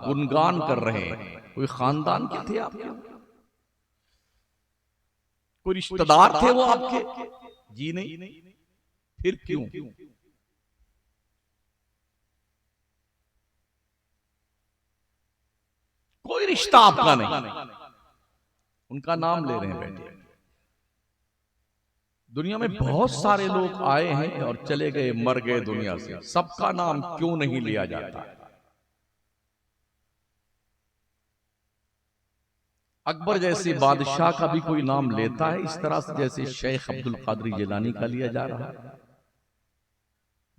गुणगान कर रहे हैं। कोई खानदान के थे आपके? कोई रिश्तेदार थे वो आपके? जी नहीं। फिर क्यों? कोई रिश्ता आपका नहीं, उनका नाम ले रहे हैं बैठे। दुनिया में बहुत सारे लोग आए हैं और चले गए, मर गए दुनिया से, सबका नाम क्यों नहीं लिया जाता? अकबर जैसे बादशाह का भी कोई नाम लेता है इस तरह से जैसे शेख अब्दुल कादिर जिलानी का लिया जा रहा है,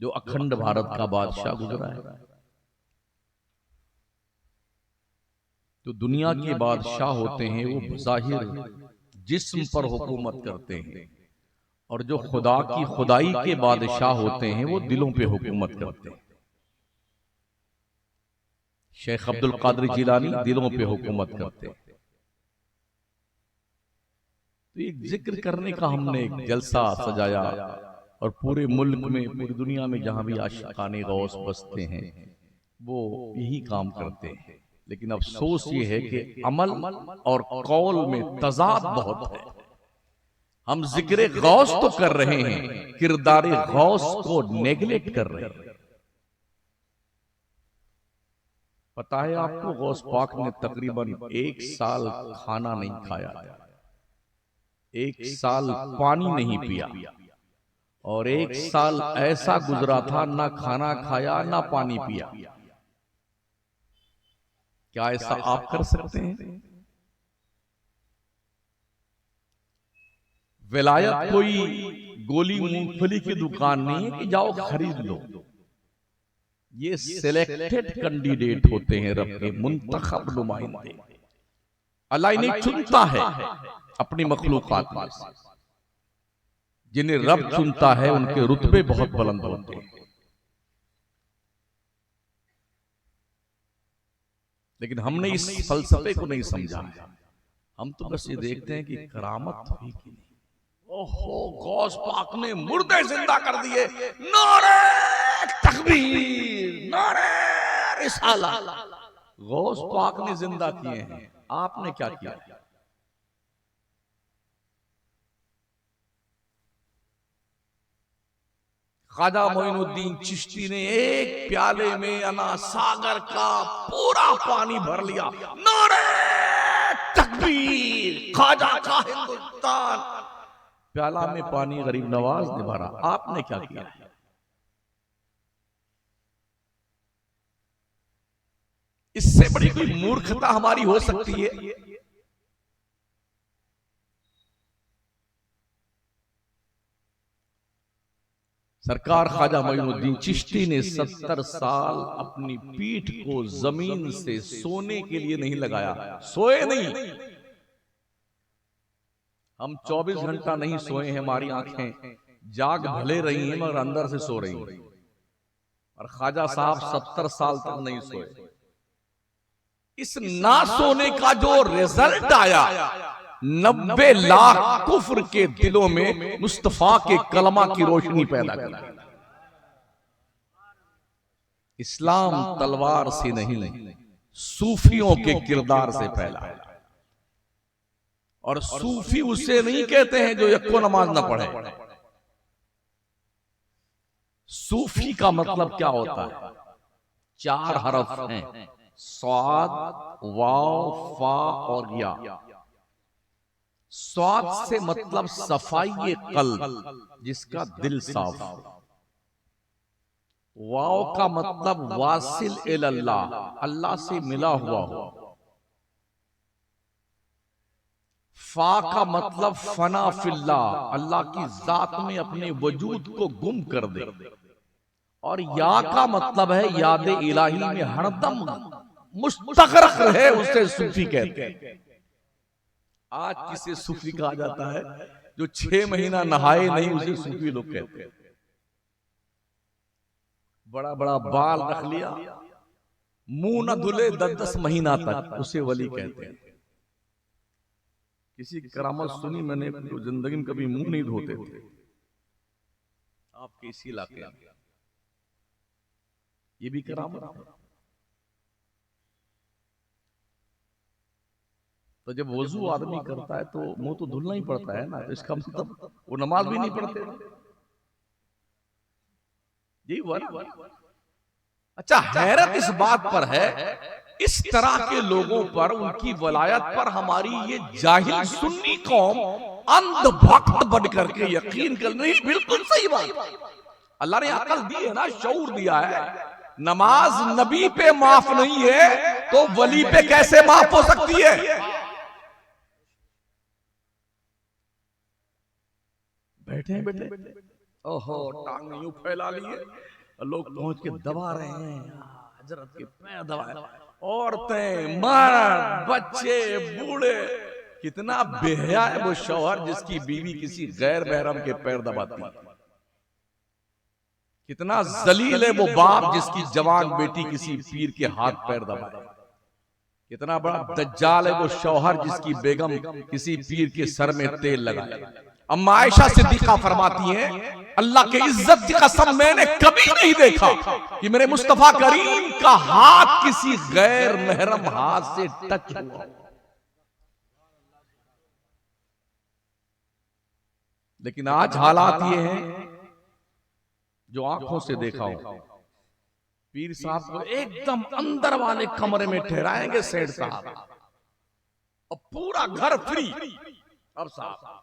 जो अखंड भारत का बादशाह गुजरा है। तो दुनिया के बादशाह होते हैं वो बज़ाहिर जिस्म पर हुकूमत करते हैं, और जो खुदा की खुदाई के बादशाह होते हैं वो दिलों पे हुकूमत करते हैं। शेख अब्दुल कादिर जिलानी दिलों पे हुकूमत करते हैं। तो एक जिक्र करने का हमने एक जलसा सजाया, और पूरे मुल्क में, पूरी दुनिया में जहां भी आशिकाने गौस बसते हैं वो यही काम करते हैं। लेकिन अफसोस ये है कि अमल और कौल में तजाद बहुत है। हम जिक्र गौस तो कर रहे हैं, किरदार गौस को नेगलेक्ट कर रहे हैं। पता है आपको, गौस पाक ने तकरीबन 1 साल खाना नहीं खाया, 1 साल पानी नहीं पिया, और 1 साल ऐसा गुजरा था ना खाना खाया ना पानी पिया। क्या ऐसा आप कर सकते हैं? विलायत कोई गोली मूंगफली की दुकान नहीं है कि जाओ खरीद लो। ये सिलेक्टेड कैंडिडेट होते हैं, रब के मुंतखब नुमाइंदे। अल्लाह इन्हें चुनता है अपनी मखलूकात में से। जिन्हें रब चुनता है उनके रुतबे बहुत बुलंद होते हैं। लेकिन हमने इस फलसफे को नहीं समझा है। हम तो बस ये देखते हैं कि करामत हुई कि नहीं। ओहो, गौस पाक ने मुर्दे जिंदा कर दिए, नारे तकबीर, नारे रिसाला। गौस पाक ने जिंदा किए हैं, आपने क्या किया? ख्वाजा मोइनुद्दीन चिश्ती ने एक प्याले में अना सागर का पूरा पानी भर लिया, नारे तकबीर, ख्वाजा का हिंदुस्तान। प्याला में पानी गरीब नवाज ने भरा, आपने क्या किया? इससे बड़ी कोई मूर्खता हमारी हो सकती है? सरकार ख्वाजा मोइनुद्दीन चिश्ती ने 70 साल अपनी पीठ को जमीन से सोने के लिए नहीं लगाया, सोए नहीं। हम 24 घंटा नहीं सोए हैं, हमारी आंखें जाग भले रही हैं मगर अंदर से सो रही हैं। और ख्वाजा साहब 70 साल तक नहीं सोए। इस ना सोने का जो रिजल्ट आया, 90 लाख कुफ्र के दिलों में मुस्तफा के कलमा की रोशनी पैदा कर। इस्लाम तलवार से नहीं, सूफियों के किरदार से फैला है। और सूफी उसे नहीं कहते हैं जो यक्को नमाज ना पढ़े। सूफी का मतलब क्या होता है? 4 हरफ हैं, स्वाद, वाव, फा और या। स्वाद से मतलब सफाई कल्ब, जिसका दिल साफ हो। वाव का मतलब वासिल इल्लाह, अल्लाह से मिला हुआ हो। फा का मतलब फना फिल्ला, अल्लाह की जात में अपने वजूद को गुम कर दे। और या का मतलब है याद इलाही में हरदम मुस्तगरक रहे, उसे सूफी कहते हैं। आज किसे सूफी कहा जाता है? जो 6 महीना नहाए नहीं, उसे सूफी लोग कहते हैं। बड़ा बड़ा बाल रख लिया, मुंह न धुले 10-10 महीना तक, उसे वली कहते हैं। किसी की करामत सुनी मैंने, तो जिंदगी में कभी मुंह नहीं धोते थे। आपके इसी इलाके में ये भी करामत है। तो जब वजू आदमी करता है तो मुंह तो धुलना ही पड़ता है ना, तो इसका मतलब वो नमाज भी नहीं पढ़ते। यही हुआ ना। अच्छा, हैरत इस बात पर है, इस तरह के लोगों पर, उनकी वलायत पर हमारी ये जाहिल सुन्नी कौम अंधभक्त बन करके यकीन कर नहीं। बिल्कुल सही बात, अल्लाह ने अकल दी है ना, शऊर दिया है। नमाज नबी पे माफ नहीं है तो वली पे कैसे माफ हो सकती है? बैठे बैठे ओहो टांग यूं फैला लिए, लोग पहुंच के दबा रहे हैं, हजरत के पैर दबाए, औरतें, मर्द, बच्चे, बूढ़े। कितना बेहया है वो शौहर जिसकी बीवी किसी गैर महरम के पैर दबाती है। कितना जलील है वो बाप जिसकी जवान बेटी किसी पीर के हाथ पैर दबाए। कितना बड़ा दज्जाल है वो शौहर जिसकी बेगम किसी पीर के सर में तेल लगाए। अम्मा आयशा सिद्दीका फरमाती हैं, अल्लाह के इज्जत की कसम मैंने कभी नहीं देखा कि मेरे मुस्तफा करीम का हाथ किसी गैर महरम हाथ से टच हुआ। लेकिन आज हालात ये हैं जो आंखों से देखा हो, पीर साहब को एकदम अंदर वाले कमरे में ठहराएंगे सेठ साहब, और पूरा घर फ्री। अब साहब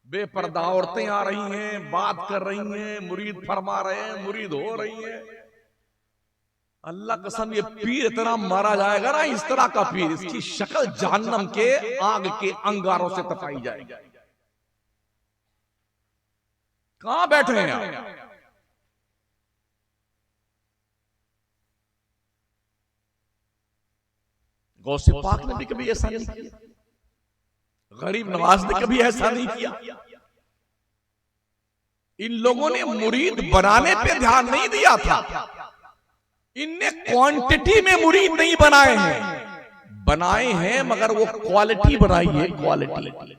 बेपर्दा औरतें आ रही हैं, बात कर रही हैं, मुरीद फरमा रहे हैं, मुरीद हो रही हैं। अल्लाह कसम, ये पीर इतना मारा जाएगा ना, इस तरह का पीर, इसकी शक्ल जहन्नम के आग के अंगारों से तपाई जाएगी। कहां बैठे हैं आप? गौसे पाक ने भी कभी ऐसा नहीं किया, गरीब नवाज ने कभी ऐसा नहीं किया। इन लोगों ने मुरीद बनाने पे ध्यान नहीं दिया था, इनने क्वांटिटी में मुरीद नहीं बनाए हैं, बनाए हैं मगर वो क्वालिटी बनाई है, क्वालिटी।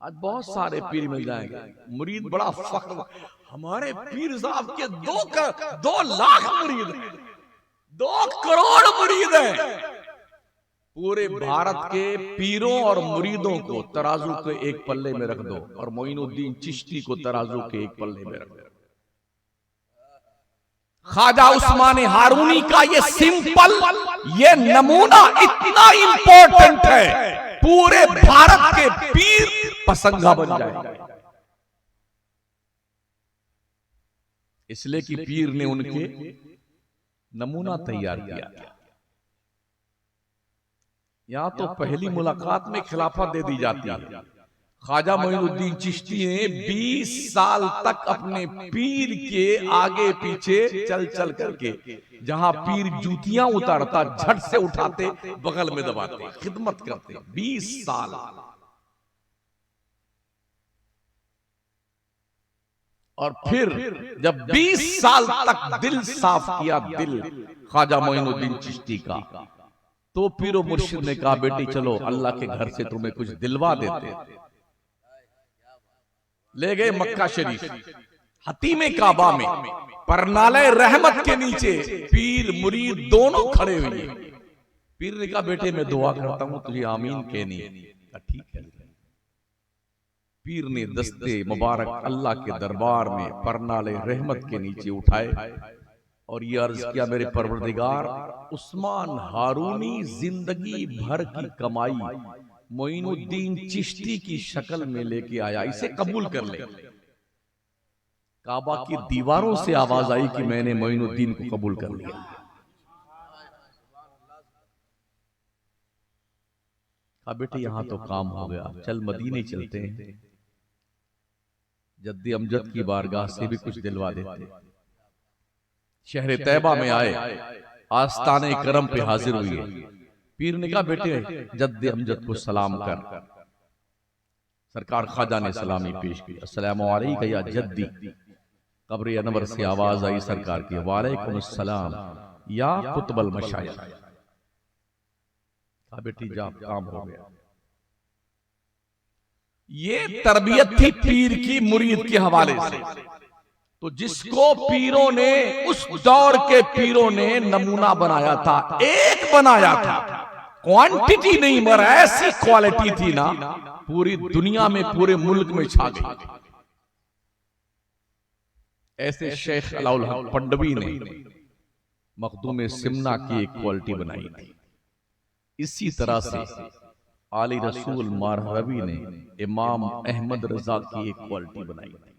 आज बहुत सारे पीर मिल जाएंगे, मुरीद बड़ा फख्र, हमारे पीर साहब के 2 लाख मुरीद हैं, 2 करोड़ मुरीद हैं। पूरे भारत के पीरों और मुरीदों को तराजू के एक पल्ले में रख दो और मोइनुद्दीन चिश्ती को तराजू के एक पल्ले में रख दो। ख्वाजा उस्मान हारूनी का ये सिंपल, ये नमूना इतना इंपॉर्टेंट है, पूरे भारत के पीर पसंगा बन जाएंगे। इसलिए कि पीर ने उनके नमूना तैयार किया। यहां तो पहली मुलाकात में खिलाफत दे दी जाती है। ख्वाजा मोइनुद्दीन चिश्ती ने 20 साल तक अपने पीर के आगे पीछे चल चल करके, जहां पीर जूतियां उतारता झट से उठाते, बगल में दबाते, खिदमत करते। 20 साल। और फिर जब 20 साल तक दिल साफ किया, दिल ख्वाजा मोइनुद्दीन चिश्ती का, तो पीरो मुर्शिद ने कहा, बेटी चलो अल्लाह के घर से तुम्हें कुछ दिलवा देते। ले गए मक्का शरीफ, हतीमे काबा में, परनाले रहमत के नीचे पीर मुरीद दोनों खड़े हुए। पीर ने कहा, बेटे मैं दुआ करता हूं तुझे आमीन कहनी है। ठीक है। पीर ने दस्ते मुबारक अल्लाह के दरबार में परनाले रहमत के नीचे उठाए और ये अर्ज किया, मेरे परवरदिगार, उस्मान हारूनी जिंदगी भर की कमाई मोइनुद्दीन चिश्ती की शक्ल में लेके आया, इसे कबूल कर ले। काबा की दीवारों से आवाज आई कि मैंने मोइनुद्दीन को कबूल कर लिया। कहा, बेटे यहां तो काम हो गया, चल मदीने चलते हैं, जद्दी अमजद की बारगाह से भी कुछ दिलवा देते। शहर तैयबा में आए, आस्ताने करम पे हाजिर हुए। पीर ने कहा, बेटे जद्दी अमजद को सलाम कर। सरकार ख्वाजा ने सलामी पेश की, अस्सलामु अलैका या जद्दी। कब्र अनवर से आवाज आई सरकार की, वालेकुम अस्सलाम या कुतुबल मशाइख। कहा, बेटी जा, काम हो गया। ये तरबियत थी पीर की मुरीद के हवाले से। तो जिसको पीरों ने, उस दौर के पीरों ने नमूना बनाया था, एक बनाया था, क्वांटिटी नहीं मगर ऐसी क्वालिटी थी ना, पूरी दुनिया में पूरे मुल्क में छा गई। ऐसे शेख अलाउल हक पंडवी ने मखदूम सिमना की एक क्वालिटी बनाई थी। इसी तरह से आली रसूल मारहवी ने इमाम अहमद रजा की एक क्वालिटी बनाई थी।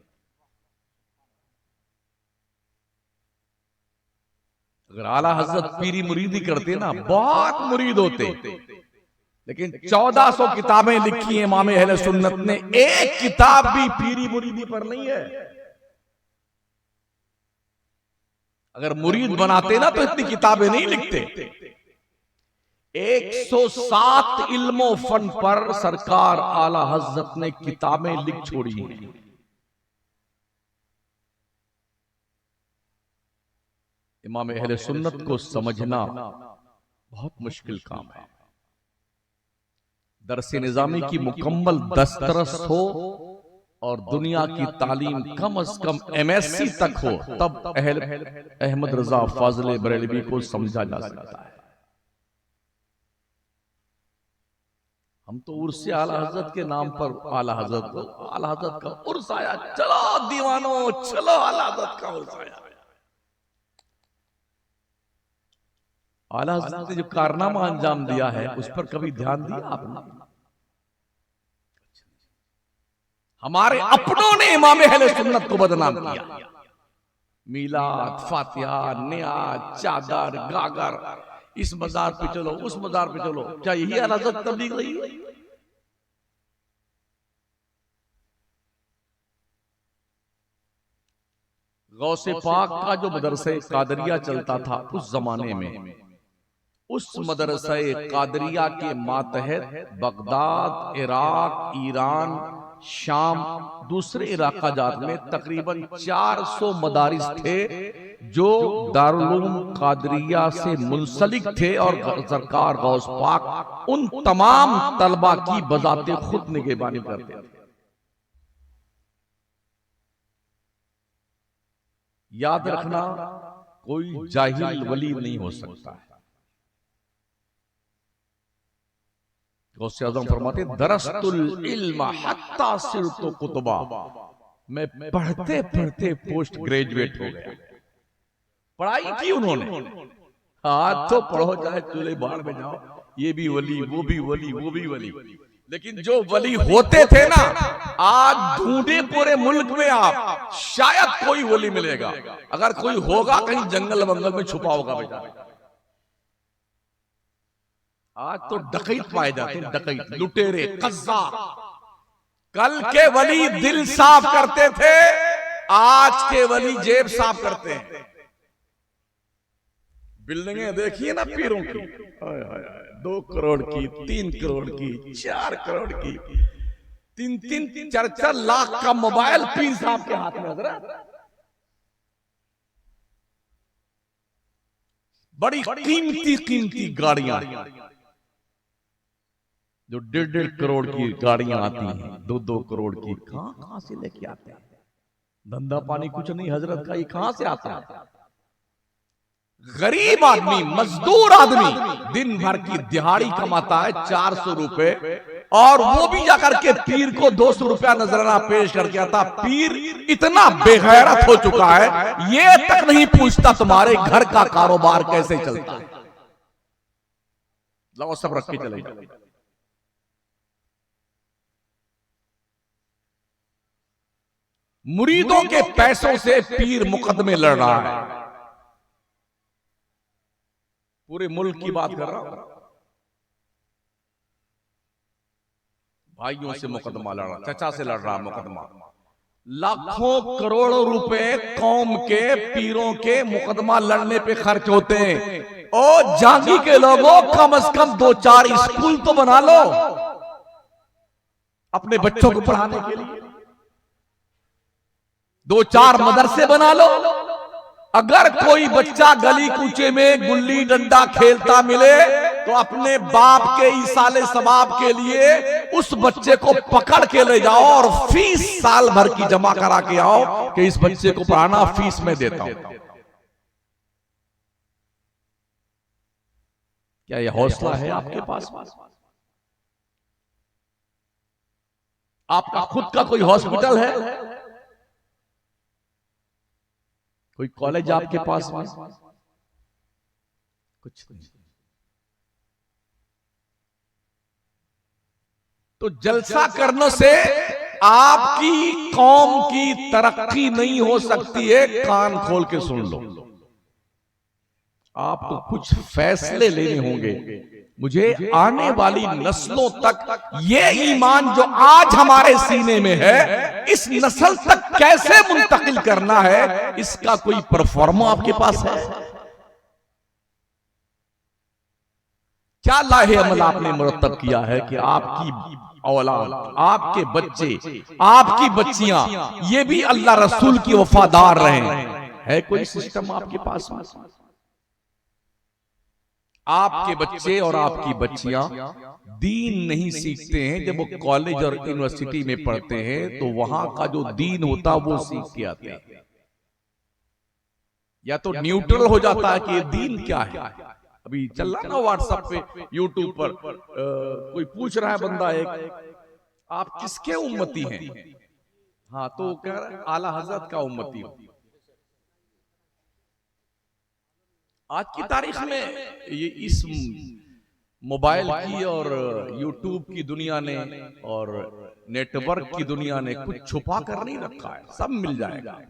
अगर आला हजरत पीरी मुरीदी करते ना, बहुत मुरीद होते, लेकिन 1400 किताबें लिखी हैं इमाम अहले सुन्नत ने, एक किताब भी पीरी मुरीदी पर नहीं है। अगर मुरीद बनाते ना तो इतनी किताबें नहीं लिखते। 107 इल्मो फन पर सरकार आला हजरत ने किताबें लिख छोड़ी हैं। इमाम अहले सुन्नत को समझना बहुत मुश्किल काम है। दरसे निजामी की मुकम्मल दस्तरस हो और दुनिया की तालीम कम अज कम MSc तक हो, तब अहमद रजा फाजले बरेलवी को समझा जा सकता है। हम तो उर्स आला हजरत के नाम पर आला हजरत का उर्स आया, चलो दीवानो चलो आला हजरत का उर्स आया। आला हजरत ने जो कारनामा अंजाम दिया है उस पर कभी ध्यान दिया आपने? हमारे अपनों ने इमाम अहले सुन्नत को बदनाम किया। मीलाद, फातिहा, नियाज, चादर, गागर, इस मजार पे चलो उस मजार पे चलो, क्या यही आला हजरत तबलीग रही है? गौसे पाक का जो मदरसे कादरिया चलता था उस जमाने में, उस मदरसे कादरिया के मातहत बगदाद, इराक, ईरान, शाम, दूसरे इलाका जात में तकरीबन 400 मदारिस थे जो दारुल उलूम कादरिया से मुंसलिक थे, और सरकार गौस पाक उन तमाम तलबा की बजाते खुद निगहबानी करते थे। याद रखना, कोई जाहिल वली नहीं हो सकता है। गौसे आज़म फरमाते दरस्तुल इल्म हत्ता सिरतु कुतुबा, मैं पढ़ते पढ़ते पोस्ट ग्रेजुएट हो गया। पढ़ाई की उन्होंने, आज तो पढ़ो चाहे चूल्हे बाढ़ में जाओ, ये भी वली वो भी वली वो भी वली, लेकिन जो वली होते थे ना, आज ढूंढे पूरे मुल्क में आप, शायद कोई वली मिलेगा। अगर कोई होगा कहीं जंगल वंगल में छुपा होगा बेचारा। आज तो डकैत पाए जाते हैं, डकैत, लुटेरे, कज़्ज़ाब। कल के वली दिल साफ करते थे, आज के वली जेब साफ करते हैं। बिल्डिंगें देखिए ना पीरों की, 2 करोड़ की, 3 करोड़ की, 4 करोड़ की, 3-3, 4-4 लाख का मोबाइल पीर साहब के हाथ में। हज़रत बड़ी कीमती कीमती गाड़ियां, जो 1.5 करोड़ की गाड़ियां आती हैं, 2-2 करोड़ की, कहां से लेके आते हैं? धंधा पानी कुछ नहीं हजरत का, ये कहां से आता है? गरीब आदमी, मजदूर आदमी दिन भर की दिहाड़ी कमाता है 400 रुपए, और वो भी जाकर के पीर को 200 रुपया नजराना पेश करके आता। पीर इतना बेगैरत हो चुका है, ये तक नहीं पूछता तुम्हारे घर का कारोबार कैसे चलता है। लाओ सब रख के चले जाओ। मुरीदों के पैसों से पीर मुकदमे लड़ रहा है। पूरे मुल्क की बात कर रहा हूं, भाइयों से मुकदमा लड़ रहा, चचा से लड़ रहा मुकदमा। लाखों करोड़ों रुपए कौम के पीरों के मुकदमा लड़ने पे खर्च होते हैं। ओ जांगी के लोगों, कम से कम 2-4 स्कूल तो बना लो अपने बच्चों को पढ़ाने के लिए, 2-4 मदरसे बना लो। अगर कोई बच्चा गली कूचे में गुल्ली डंडा खेलता मिले तो अपने बाप के इसाले सवाब के लिए उस बच्चे को पकड़ के ले जाओ और फीस साल भर की जमा करा के आओ कि इस बच्चे को पढ़ाना, फीस में देता हूं। क्या यह हौसला है आपके पास? आपका खुद का कोई हॉस्पिटल है? कोई कॉलेज आपके पास में? कुछ नहीं। तो जलसा करने से आपकी कौम की तरक्की नहीं हो सकती है। कान खोल के सुन लो, आपको कुछ फैसले लेने होंगे। मुझे आने वाली नस्लों तक ये ईमान जो आज हमारे सीने में है, इस नस्ल तक कैसे मुंतकिल करना है, इसका कोई परफॉर्मा आपके पास है? क्या लाहे अमल आपने मुरतब किया है कि आपकी औलाद, आपके बच्चे, आपकी बच्चियां, ये भी अल्लाह रसूल की वफादार रहे? है कोई सिस्टम आपके पास? आपके बच्चे और आपकी बच्चियां दीन नहीं सीखते हैं। जब वो कॉलेज और यूनिवर्सिटी में पढ़ते हैं तो वहां का जो दीन होता वो सीख के आते हैं। या तो न्यूट्रल हो जाता है कि ये दीन क्या है। अभी चल रहा ना व्हाट्सएप पे, यूट्यूब पर कोई पूछ रहा है बंदा एक, आप किसके उम्मती हैं? हाँ, तो कह रहा है आला हजरत का उम्मती हो। आज की तारीख में ये इस मोबाइल की और यूट्यूब की दुनिया ने और नेटवर्क की दुनिया ने कुछ छुपा कर नहीं रखा है, सब मिल जाएगा।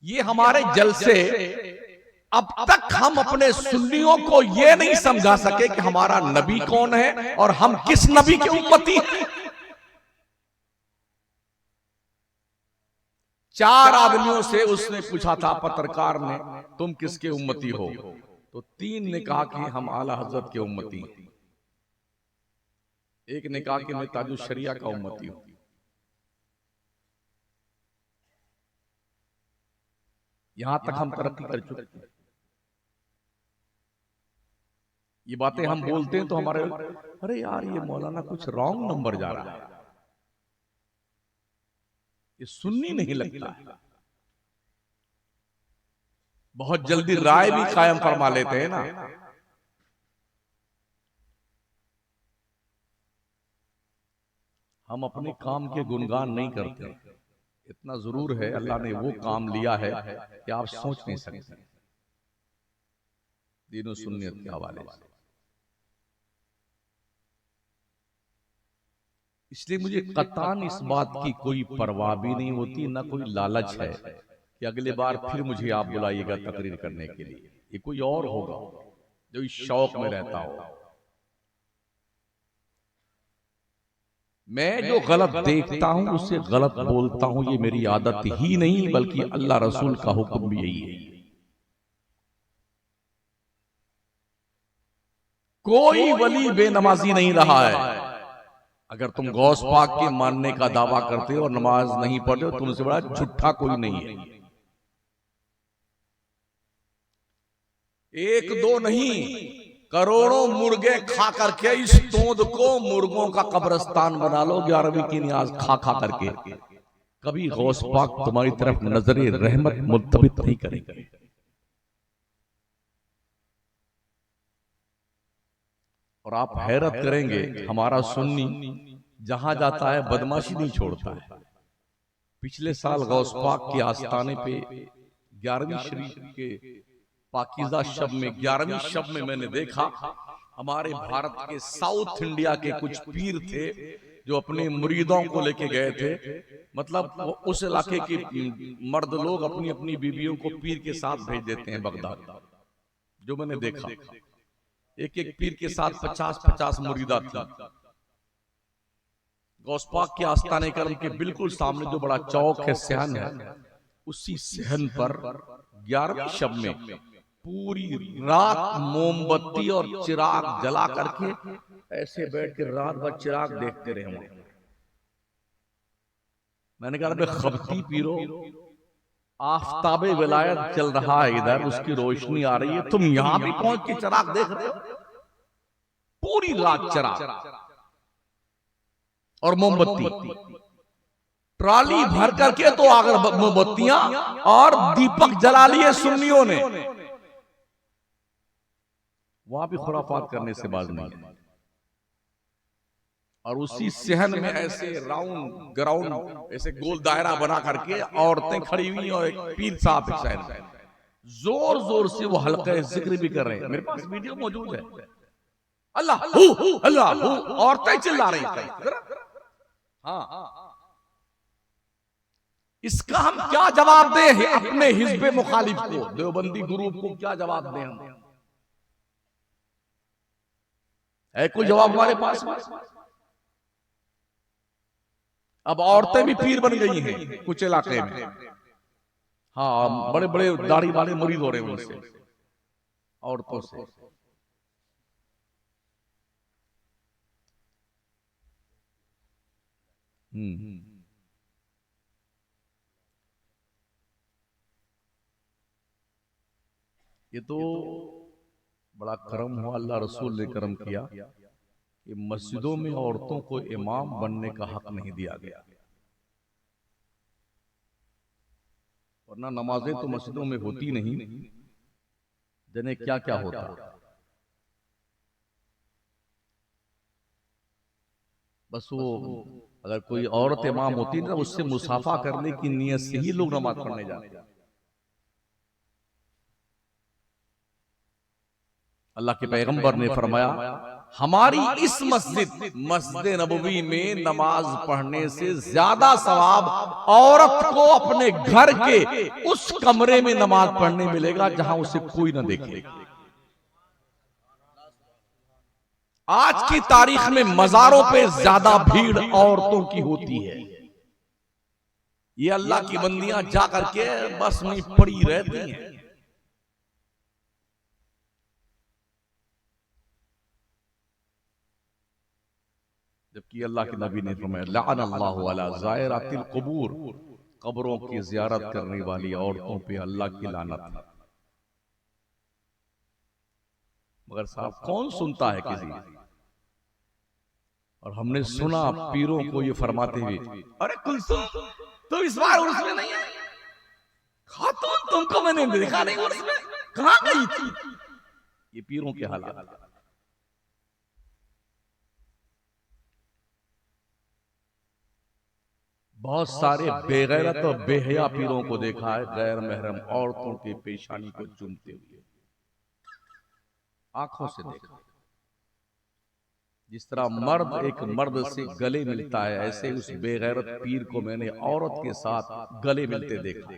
ये हमारे जलसे अब तक हम अपने सुन्नियों को ये नहीं समझा सके कि हमारा नबी कौन है और हम किस नबी के उम्मती हैं। 4 आदमियों से उसने पूछा था, पत्रकार ने, तुम किसके उम्मती हो? तो 3 ने कहा कि हम आला हजरत के उम्मती हैं। एक ने कहा कि मैं ताजुल शरिया का उम्मती हूं। यहां तक हम तरक्की कर चुके हैं। ये बातें हम बोलते हैं तो हमारे, अरे यार ये मौलाना कुछ रॉन्ग नंबर जा रहा है, ये सुन्नी नहीं लगता है। बहुत जल्दी राय भी कायम फरमा लेते हैं ना। हम अपने काम के गुणगान नहीं करते। इतना जरूर है, अल्लाह ने वो काम लिया है कि आप सोच नहीं सकते। दीनो सुन्नियत के हवाले से इसलिए मुझे कतान इस बात की कोई परवाह भी नहीं होती, ना कोई लालच है कि अगले बार फिर मुझे आप बुलाइएगा तकरीर करने के लिए। ये कोई और होगा जो इस शौक में रहता हो। मैं जो गलत देखता हूं उससे गलत बोलता हूं, ये मेरी आदत ही नहीं बल्कि अल्लाह रसूल का हुक्म भी यही है। कोई वली बेनमाजी नहीं रहा है। अगर तुम गौस पाक के मानने का दावा करते हो और नमाज नहीं पढ़ते हो, तुमसे बड़ा झूठा कोई नहीं है। 1 2 नहीं, करोड़ों मुर्गे खा करके इस तोंद को मुर्गों का कब्रिस्तान बना लो 11वीं की न्याज खा खा करके। कभी गौस पाक तुम्हारी तरफ नजरे रहमत मुल्तबित नहीं करेंगे। और आप हैरत करेंगे, हमारा सुन्नी जहां जाता है बदमाशी नहीं छोड़ता है। पिछले साल गौस पाक के आस्थाने पे 11वीं शरीफ के पाकीज़ा शब में 11वीं शब में मैंने देखा, हमारे भारत के साउथ इंडिया के कुछ पीर थे जो अपने मुरीदों को लेके गए थे। मतलब उस इलाके के मर्द लोग अपनी अपनी बीवियों को पीर के साथ भेज देते हैं बगदाद। जो मैंने देखा, एक एक पीर के साथ 50-50 मुरीदा थी। गौस पाक के आस्थाने करम के बिल्कुल सामने जो बड़ा चौक है, सहन है, उसी सहन पर 11वीं शब में पूरी रात मोमबत्ती और चिराग जला करके ऐसे बैठ के रात भर चिराग देखते रहे। मैंने कहा खबती पीरो, आफताबे विलायत चल रहा है इधर, उसकी रोशनी आ रही है, तुम यहां भी पहुंच के चिराग देख रहे हो? पूरी रात चिराग और मोमबत्ती, ट्राली भर करके तो आगर मोमबत्तियां और दीपक जला लिए सुन्नियों ने। वहां भी खुराफात करने से बाज नहीं है। और उसी सहन में ऐसे राउंड ग्राउंड ऐसे गोल दायरा बना करके औरतें खड़ी हुई और एक पीर साहब एक साइड में जोर जोर से वो हल्का जिक्र भी कर रहे हैं। मेरे पास वीडियो मौजूद है। अल्लाह हू अल्लाह हू, औरतें चिल्ला रही हैं। हाँ, इसका हम क्या जवाब दें अपने हिज़्ब मुखालिफ को, देवबंदी ग्रुप को क्या जवाब दें हम? है कोई जवाब हमारे पास? अब औरतें भी पीर बन गई हैं कुछ इलाके में। हाँ, बड़े बड़े दाढ़ी वाले मुरीद हो रहे हैं उनसे, औरतों से। ये तो बड़ा करम हुआ, अल्लाह रसूल ने करम किया कि मस्जिदों में औरतों को इमाम बनने का हक नहीं दिया गया, वरना नमाजें तो मस्जिदों में होती नहीं, जने क्या क्या होता। बस वो अगर कोई औरत इमाम होती ना, उससे मुसाफा करने की नीयत से ही लोग नमाज पढ़ने जाते। अल्लाह के पैगंबर ने फरमाया, हमारी इस मस्जिद नबवी में नमाज पढ़ने से ज्यादा सवाब औरत को अपने घर के उस कमरे में नमाज पढ़ने मिलेगा जहां उसे कोई ना देखे। आज की तारीख में मजारों पे ज्यादा भीड़ औरतों की होती है। ये अल्लाह की बंदियां जा करके बस में पड़ी रहती हैं। जबकि अल्लाह के नबी ने फरमाया, लअनल्लाहु अला ज़ायरातिल क़ुबूर, कब्रों की ज़ियारत करने वाली औरतों पे अल्लाह की लानत है। मगर साहब कौन सुनता है किसी? और हमने सुना पीरों को ये फरमाते हुए, अरे कुलसुम तुम इस बार उर्स में नहीं है, खातून तुमको मैंने देखा नहीं उर्स में, कहां गई थी? ये पीरों के हालात। बहुत सारे बेगैरत और बेहया पीरों को देखा है गैर महरम औरतों की पेशानी को चूमते हुए, आंखों से देखा। जिस तरह मर्द एक मर्द से गले मिलता है, ऐसे उस बेगैरत पीर को मैंने औरत के साथ गले मिलते देखा।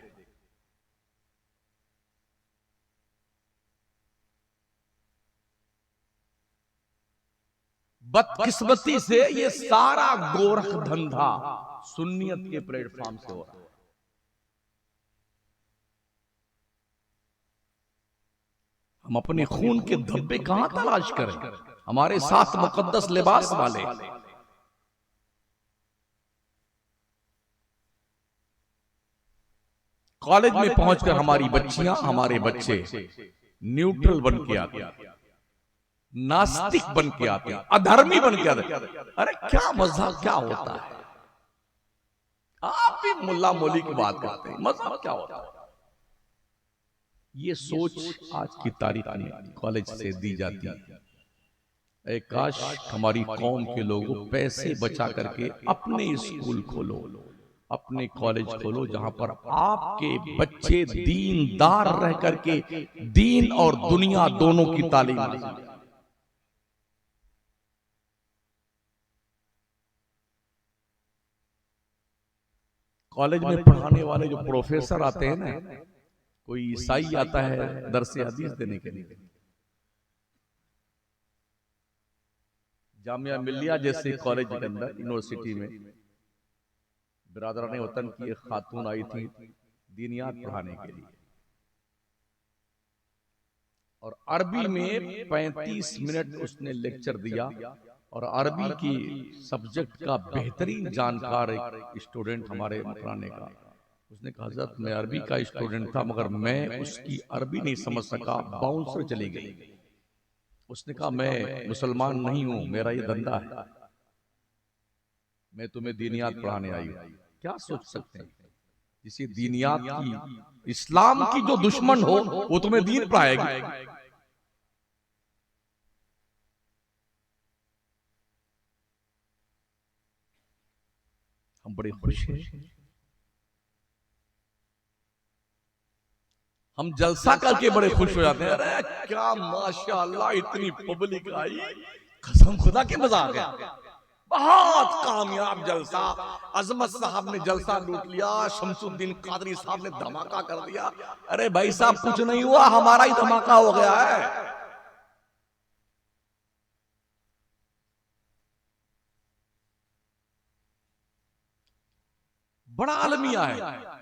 बदकिस्मती से ये सारा गोरख धंधा सुन्नियत के प्लेटफॉर्म से हो रहा है। हम अपने खून के धब्बे कहां तलाश करें? हमारे साथ मुकद्दस लिबास वाले कॉलेज में पहुंचकर हमारी बच्चियां हमारे बच्चे न्यूट्रल बन के आते हैं, नास्तिक बन के आते हैं, अधर्मी बन के आते हैं। अरे क्या मजाक क्या होता है? आप भी मुल्ला मौली की बात करते हैं, मजाक क्या होता है? ये सोच आज की तारीख में कॉलेज से दी जाती है। काश हमारी कौम के लोगों पैसे बचा करके अपने स्कूल खोलो, अपने कॉलेज खोलो, जहां पर आपके बच्चे दीनदार रह करके दीन और दुनिया दोनों की तालीम लें। कॉलेज में पढ़ाने वाले जो प्रोफेसर आते हैं ना, कोई ईसाई आता है दरसे हदीस देने के लिए, जामिया मिल्लिया जैसे कॉलेज के अंदर यूनिवर्सिटी में बिरादराने वतन की एक खातून आई थी दीनियात पढ़ाने के लिए, और अरबी में 35 मिनट उसने लेक्चर दिया। और अरबी की सब्जेक्ट का बेहतरीन जानकार एक स्टूडेंट हमारे मकराने का, उसने कहा हज़रत मैं अरबी का स्टूडेंट था मगर मैं उसकी अरबी नहीं समझ सका, बाउंसर चली गई। उसने कहा मैं मुसलमान नहीं हूं, मेरा ये धंधा है, मैं तुम्हें दीनियात पढ़ाने आई हूं। क्या सोच सकते हैं, जिसे दीनियात की इस्लाम की जो दुश्मन हो वो तुम्हें दीन पढ़ाएगी? हम बड़े खुश हैं। हम जलसा करके बड़े खुश हो जाते हैं, अरे क्या माशाअल्लाह इतनी पब्लिक आई, कसम खुदा की मजाक है, बहुत कामयाब जलसा। अजमत साहब ने जलसा लूट लिया, शमसुद्दीन कादरी साहब ने धमाका कर दिया। अरे भाई साहब कुछ नहीं हुआ, हमारा ही धमाका हो गया है। बड़ा अलमिया है।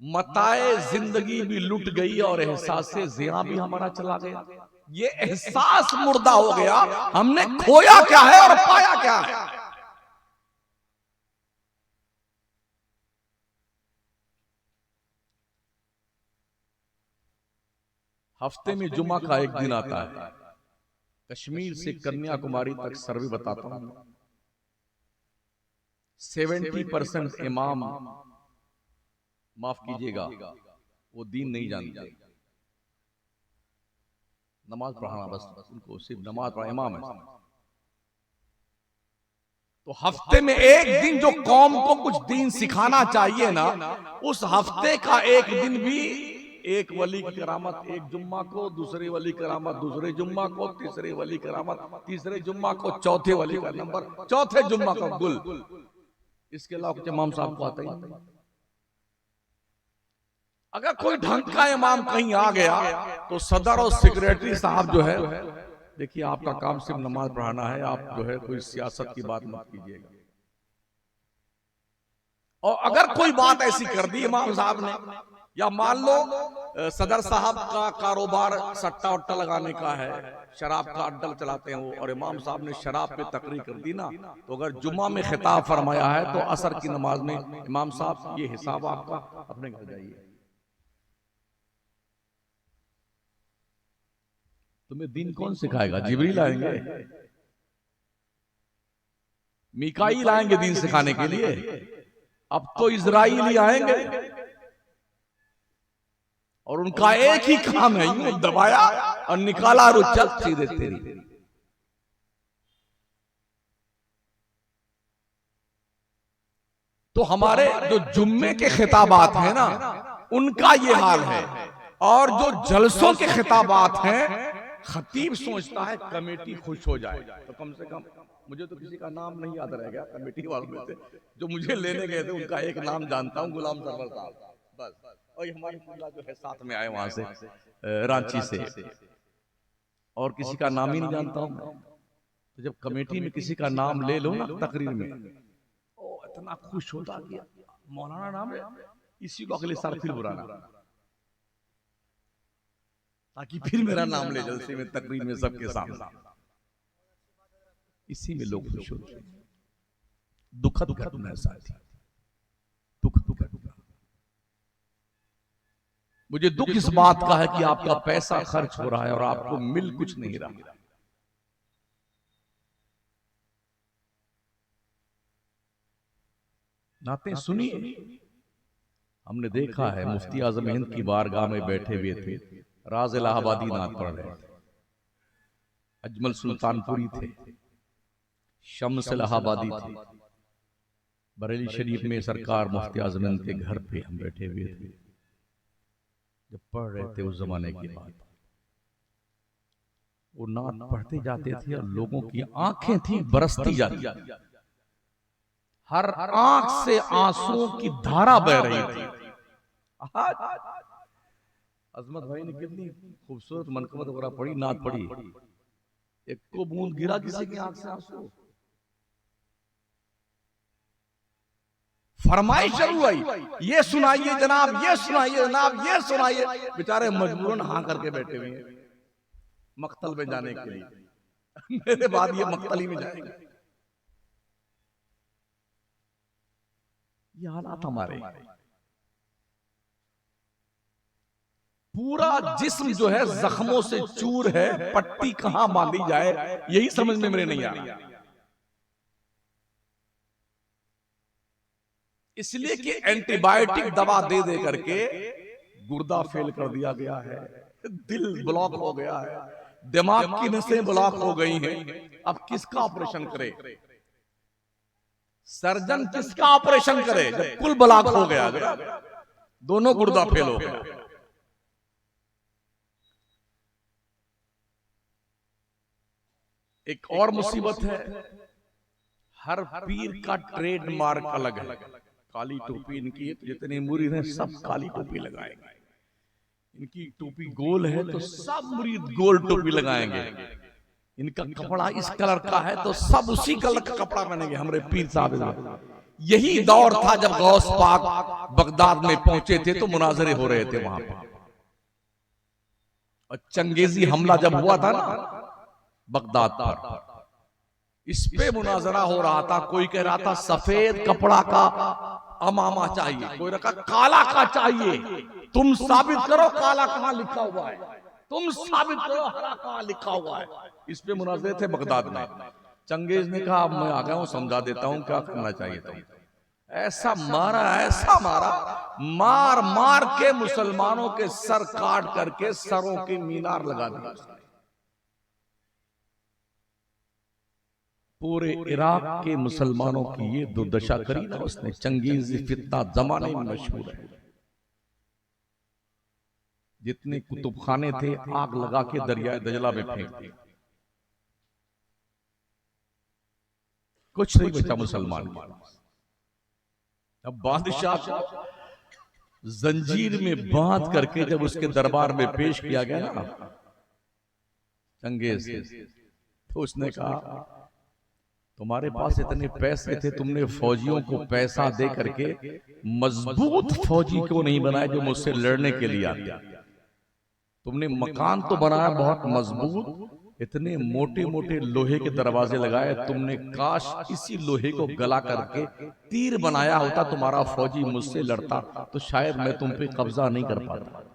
मताए जिंदगी भी लुट गई और एहसासे ज़िया भी हमारा चला गया। ये एहसास मुर्दा हो गया, हमने खोया क्या है और पाया क्या है। हफ्ते में जुमा का एक दिन आता है, कश्मीर से कन्याकुमारी तक सर्वे बताता हूं, 70% इमाम, माफ कीजिएगा, वो दीन नहीं जानते, नमाज पढ़ाना बस उनको, सिर्फ नमाज पढ़ा, इमाम है। तो हफ्ते में एक दिन जो कौम को कुछ दीन सिखाना चाहिए ना, उस हफ्ते का एक दिन भी, एक वली की करामत एक जुम्मा को, दूसरे वली करामत दूसरे जुम्मा को, तीसरे वली करामत तीसरे जुम्मा को, चौथे वली का नंबर चौथे जुम्मा का गुल, इसके अलावा कुछ इमाम साहब को आता ही नहीं। अगर कोई ढंग का इमाम कहीं आ गया तो सदर और सेक्रेटरी साहब जो है, देखिए आपका काम सिर्फ नमाज पढ़ाना है, आप जो है कोई सियासत की बात मत कीजिएगा। और अगर कोई बात ऐसी कर दी इमाम साहब ने, या मान लो सदर साहब का कारोबार सट्टा वट्टा लगाने का है, शराब का अड्डा चलाते हैं वो, और इमाम साहब ने शराब पे तकरीर कर दी ना, तो अगर जुम्मा में खिताब फरमाया है तो असर की नमाज में इमाम साहब ये हिसाब आपका, अपने घर जाइए। तुम्हें दीन कौन सिखाएगा? जिब्रील आएंगे, मीकाईल आएंगे दीन सिखाने के लिए, अब तो इजराइली आएंगे और उनका एक ही काम है, यूं दबाया और निकाला और चल सीधे तेरी। तो हमारे जो जुम्मे के खिताबात हैं ना, उनका ये हाल है। और जो जलसों के खिताबात हैं, खतीब सोचता है कमेटी खुश हो जाए, तो कम से कम, मुझे तो किसी का नाम नहीं याद रह गया कमेटी वालों में से, जो मुझे लेने गए थे उनका एक नाम जानता हूं, गुलाम सरवर साहब बस। और हमारी पूरा जो है साथ में आए वहां से, रांची से, और किसी का नाम ही नहीं जानता हूं। तो जब कमेटी में किसी का नाम ले लो ना तकरीर में, ओ इतना खुश होता कि मौलाना नाम है, इसी को अगले साल फिर बुलाना, ताकि फिर मेरा नाम ले जलसे में, तकरीर में, सबके सामने। इसी में लोग खुश होते हैं। दुखद घटना है साथी, दुखद घटना। मुझे दुख इस बात का है कि आपका पैसा खर्च हो रहा है और आपको मिल कुछ नहीं रहा। नाते सुनिए, हमने देखा है मुफ्ती आजम हिंद की बारगाह में बैठे हुए थे, राज इलाहाबादी नात पढ़ रहे थे, अजमल सुल्तानपुरी थे, शम्स इलाहाबादी थे, बरेली शरीफ में सरकार मुफ्ती आजम हिंद के घर पे हम बैठे हुए थे, जब पढ़ रहे थे उस जमाने की बात। वो नात पढ़ते जाते थे और लोगों की आंखें थी बरसती जाती, हर आंख से आंसुओं की धारा बह रही थी। अजमत भाई ने कितनी खूबसूरत मनकबत वगैरह पढ़ी, नात पढ़ी, एक को बूंद गिरा किसी की आंख से आंसू। फरमाइश शुरू हुई, ये सुनाइए जनाब, ये सुनाइए जनाब, ये सुनाइए। बेचारे मजबूरन हाँ करके बैठे हुए हैं मक्तल में जाने के लिए। मेरे बाद ये मक्तल ही में जाएंगे। ये हालात हमारे, पूरा जिस्म जो है जख्मों से चूर है, पट्टी कहां बांधी जाए यही समझ में मेरे नहीं आ रहा। इसलिए कि एंटीबायोटिक दवा दे दे करके गुर्दा फेल कर दिया गया है, दिल ब्लॉक हो गया है, दिमाग की नसें ब्लॉक हो गई हैं। अब किसका ऑपरेशन करे? सर्जन किसका ऑपरेशन करे जब कुल ब्लॉक हो गया, दोनों गुर्दा फेल हो गया। एक और मुसीबत है, हर पीर का ट्रेडमार्क अलग है। काली टोपी इनकी है तो जितने मुरीद हैं सब काली टोपी लगाएंगे। इनकी टोपी गोल है तो सब मुरीद गोल टोपी लगाएंगे। इनका कपड़ा इस कलर का है तो सब उसी कलर का कपड़ा पहनेंगे। हमारे पीर साहब, यही दौर था जब गौस पाक बगदाद में पहुंचे थे तो मुनाजरे हो रहे थे वहां पर। और चंगेजी हमला जब हुआ था ना बगदाद पर, इस पे मुनाजरा हो रहा था। कोई कह रहा था सफेद कपड़ा का अमामा चाहिए, कोई रखा काला का चाहिए। तुम साबित करो काला कहां लिखा हुआ है, तुम साबित करो हरा कहां लिखा हुआ है। इस पे मुनाजरे थे बगदाद में। चंगेज ने कहा अब मैं आ गया हूं, समझा देता हूं क्या करना चाहिए तुम। ऐसा मारा, ऐसा मारा, मार मार के मुसलमानों के सर काट करके सरों के मीनार लगा दिया। पूरे इराक के मुसलमानों की ये दुर्दशा करी ना उसने। चंगेज फितना जमाने में मशहूर है। जितने कुतुबखाने थे आग लगा के दरिया दजला में फेंक दिए। कुछ नहीं बचा मुसलमान। अब बादशाह को जंजीर में बांध करके जब उसके दरबार में पेश किया गया ना चंगेज, तो उसने कहा तुम्हारे पास इतने पैसे थे, तुमने फौजियों को पैसा दे करके मजबूत फौजी क्यों नहीं बनाए जो मुझसे लड़ने के लिए आते। तुमने मकान तो बनाया बहुत मजबूत, इतने मोटे मोटे लोहे के दरवाजे लगाए, तुमने काश इसी लोहे को गला करके तीर बनाया होता, तुम्हारा फौजी मुझसे लड़ता तो शायद मैं तुम पे कब्जा नहीं कर पाता।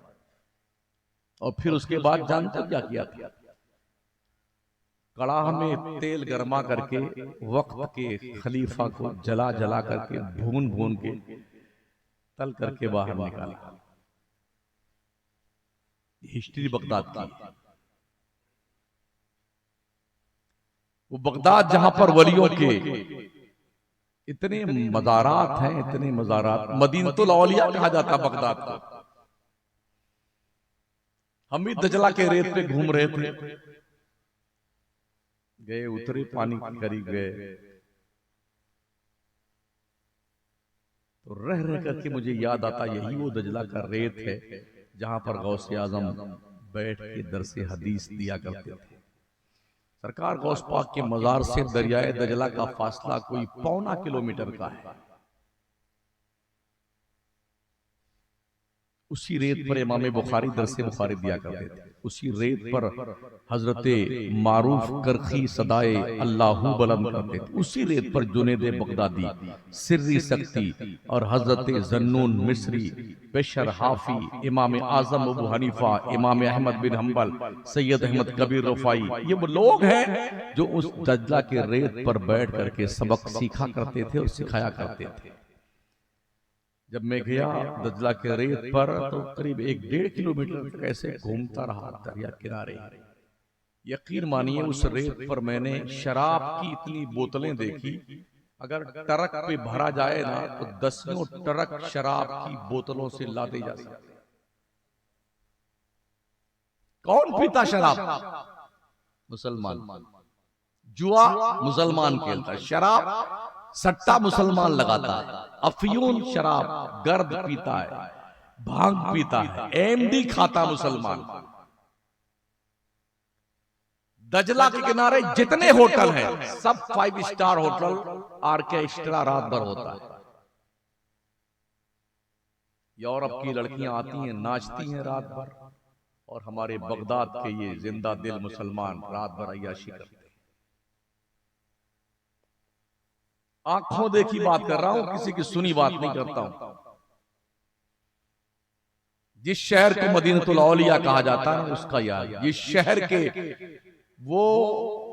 और फिर उसके बाद जानते क्या किया था? कड़ाह में तेल गरमा करके वक्त के खलीफा को जला जला करके भून भून के तल करके बाहर निकाला। हिस्ट्री बगदाद की। वो बगदाद जहां पर वलियों के इतने मज़ारात हैं, इतने मज़ारात, मदीनतुल औलिया कहा जाता बगदाद को। हम भी दजला के रेत पे घूम रहे थे, गए उतरे पानी के करीब गए तो रह रह करके मुझे याद आता यही वो दजला का रेत है जहां पर गौसे आजम बैठ के दरसे हदीस दिया करते थे। सरकार गौस पाक के मजार से दरियाए दजला का फासला कोई 1.25 किलोमीटर का है। उसी रेत पर इमाम बुखारी दरसे बुखारी दिया करते थे। उसी रेत पर हजरते मारूफ करखी सदाए अल्लाहू बुलंद करते थे। उसी रेत पर जुनेद बगदादी, सिर्री सख्ती और हजरते जन्नून मिस्री, बेशर हाफी, इमाम आजम अबू हनीफा, इमाम अहमद बिन हम्बल, सैयद अहमद कबीर रफाई, ये वो लोग हैं जो उस दजला के रेत पर बैठ करके सबक सीखा करते थे और सिखाया करते थे। जब मैं गया दजला के रेत पर तो करीब 1-1.5 किलोमीटर तक ऐसे घूमता रहा दरिया किनारे। यकीन मानिए उस रेत पर मैंने शराब की इतनी बोतलें देखी, अगर ट्रक पे भरा जाए ना तो 10 ट्रक शराब की बोतलों से लादे जा सकते। कौन पीता शराब? मुसलमान। जुआ मुसलमान खेलता, शराब सट्टा मुसलमान लगाता है, अफयून शराब गर्द पीता है, भांग पीता है, एमडी खाता मुसलमान। दजला के किनारे जितने होटल हैं सब 5 स्टार होटल, ऑर्केस्ट्रा रात भर होता है। यूरोप की लड़कियां आती हैं, नाचती हैं रात भर, और हमारे बगदाद के ये जिंदा दिल मुसलमान रात भर अय्याशी करते हैं। आंखों देखी बात कर रहा हूं, किसी की सुनी बात नहीं करता हूं। जिस शहर को मदीनतुल औलिया कहा जाता है उसका याद, जिस शहर के वो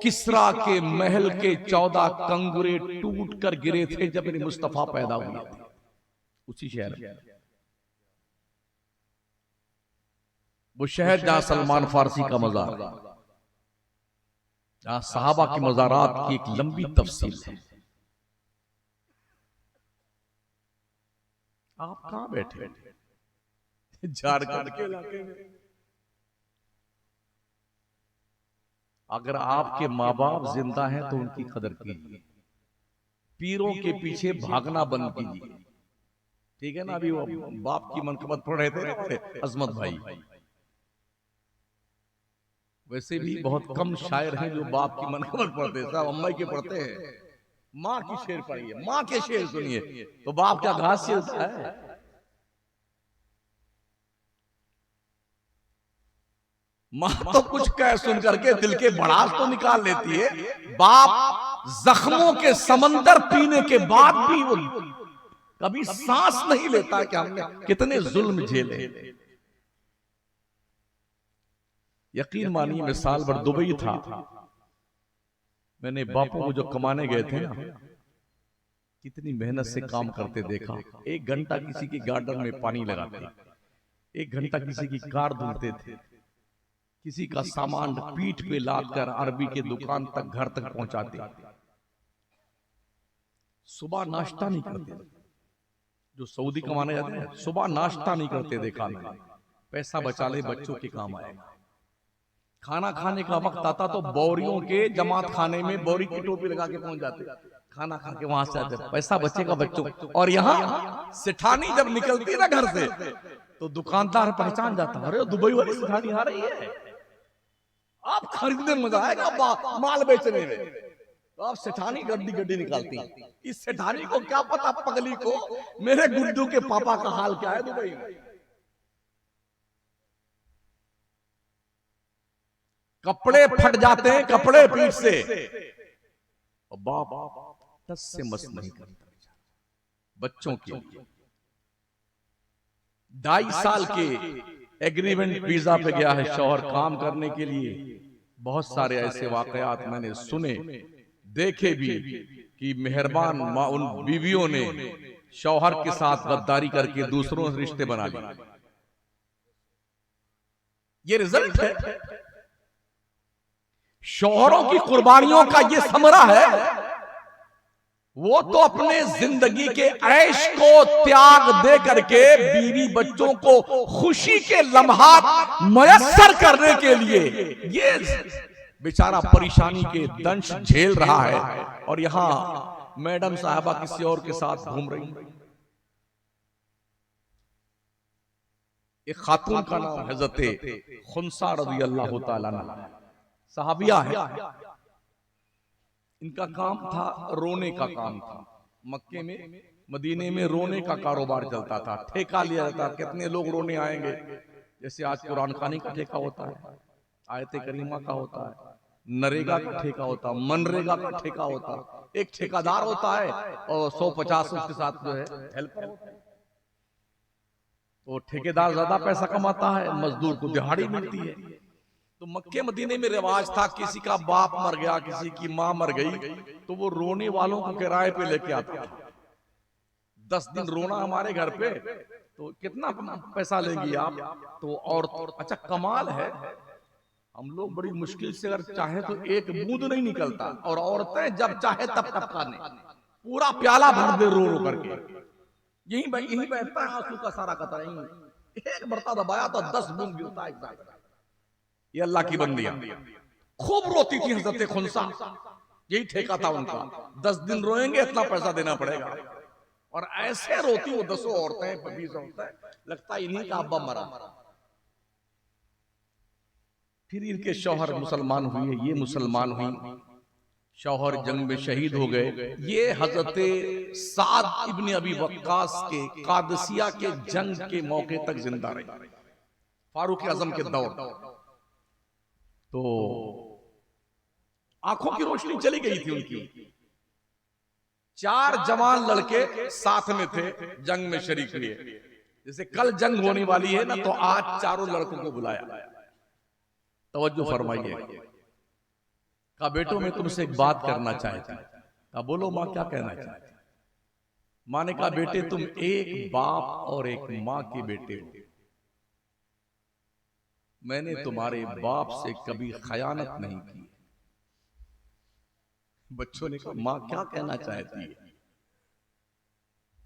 किसरा के महल के 14 कंगुरे टूट कर गिरे थे जब मेरे मुस्तफा पैदा हुए थे, उसी शहर में। वो शहर जहां सलमान फारसी का मजार, जहां सहाबा की मजारात की एक लंबी तफसील है। आप कहां बैठे? झारखंड के इलाके में। अगर आपके माँ बाप जिंदा हैं तो उनकी कदर कीजिए, पीरों के पीछे भागना बंद कीजिए। ठीक है ना? अभी वो बाप की मनकबत पढ़ रहे थे ना हमारे अजमत भाई, वैसे भी बहुत कम शायर हैं जो बाप की मनकबत पढ़ते हैं, सब अम्मा के पढ़ते हैं। माँ की शेर पढ़िए, माँ के शेर सुनिए, तो बाप क्या घास छिलता है? माँ तो कुछ कह सुन करके दिल के भड़ास तो निकाल लेती है, बाप जख्मों के समंदर पीने के बाद भी वो कभी सांस नहीं लेता कि हमने कितने जुल्म झेले। यकीन मानिए, मैं साल भर दुबई था, मैंने बापू को जो कमाने गए थे ना, कितनी मेहनत से काम करते देखा। 1 घंटा किसी के गार्डन में पानी लगाते, 1 घंटा किसी की कार धुलते थे, किसी का सामान पीठ पे लाद कर अरबी के दुकान तक घर तक पहुंचाते। सुबह नाश्ता नहीं करते, जो सऊदी कमाने जाते हैं सुबह नाश्ता नहीं करते देखा मैंने। पैसा बचा ले, बच्चों के काम आएगा। खाना खाने का वक्त आता तो बोरियों के जमात खाने में बोरी की टोपी लगा के पहुंच जाते, खाना खा के वहां से आते, पैसा बचेगा बच्चों। और यहाँ सेठानी जब निकलती है ना घर से, तो दुकानदार पहचान जाता, अरे दुबई वाली सेठानी आ रही है, आप खरीदने में मजा आएगा माल बेचने में। तो आप सेठानी गड्डी गड्डी निकालती हैं। इस सेठानी को क्या पता, पगली को, मेरे गुड्डू के पापा का हाल क्या है दुबई में। कपड़े फट जाते हैं कपड़े पीठ से, और बाप टस से मस नहीं करता बच्चों के लिए। 2.5 साल के एग्रीमेंट वीजा पे गया है शौहर काम करने के लिए। बहुत सारे ऐसे वाकयात मैंने सुने देखे भी कि मेहरबान उन बीवियों ने शौहर के साथ गद्दारी करके दूसरों से रिश्ते बना लिए। ये रिजल्ट है, शौहरों की कुर्बानियों का ये समरा है। वो तो अपने जिंदगी के ऐश को त्याग दे करके बीवी बच्चों को खुशी के लम्हात मयस्सर करने के लिए ये बेचारा परेशानी के दंश झेल रहा है, और यहां मैडम साहबा किसी और के साथ घूम रही। एक खातून का नाम हजरत खुनसा रज़ी अल्लाह तआला अन्हा सहाबिया है। इनका काम था, रोने का काम था। मक्के में मदीने में रोने का कारोबार चलता था, ठेका लिया जाता, कितने लोग रोने आएंगे। जैसे आज कुरान खानी का ठेका होता है, आयते करीमा का होता है, नरेगा का ठेका होता, मनरेगा का ठेका होता। एक ठेकादार होता है और 150 उसके साथ जो है हेल्पर होता है। तो ठेकेदार ज्यादा पैसा कमाता है, मजदूर को दिहाड़ी मिलती है। तो मक्के मदीने में रिवाज था, किसी का बाप मर गया, किसी की माँ मर गई, तो वो रोने वालों को किराए पे लेके आता था। 10 दिन रोना हमारे घर पे, तो कितना पैसा लेंगी आप? तो और अच्छा कमाल है, हम लोग बड़ी मुश्किल से अगर चाहे तो एक बूंद नहीं निकलता, और औरतें जब चाहे तब टपकाने, पूरा प्याला भर दे रो रो करके। यही बैठता है आंसू का सारा कतरा, यही एक बर्ता दबाया तो 10 बूंद गिरता है एक साथ। ये अल्लाह की बंदियां खूब रोती थी हजरत खुनसा, यही ठेका था उनका। 10 दिन रोएंगे इतना पैसा देना पड़ेगा, और ऐसे रोती वो 10 औरतें 20 औरतें, लगता इन्हीं का अब्बा मरा। फिर इनके शौहर मुसलमान हुए, ये मुसलमान हुई, शौहर जंग में शहीद हो गए। ये हजरत साद इब्न अबी वक्कास के कादसिया के जंग के मौके तक जिंदा रहे, फारूक आजम के दौर। तो आंखों की रोशनी चली गई थी उनकी। 4 जवान लड़के साथ में थे, जंग में शरीक हुए। जैसे कल जंग होने वाली है ना, तो आज चारों लड़कों को बुलाया। तवज्जो फरमाइए। कहा बेटो मैं तुमसे एक बात करना चाहती। कहा बोलो माँ, क्या कहना चाहती? माँ ने कहा बेटे तुम एक बाप और एक माँ के बेटे हो, मैंने तुम्हारे बाप से कभी खयानत नहीं की। बच्चों ने कहा माँ क्या कहना चाहती है?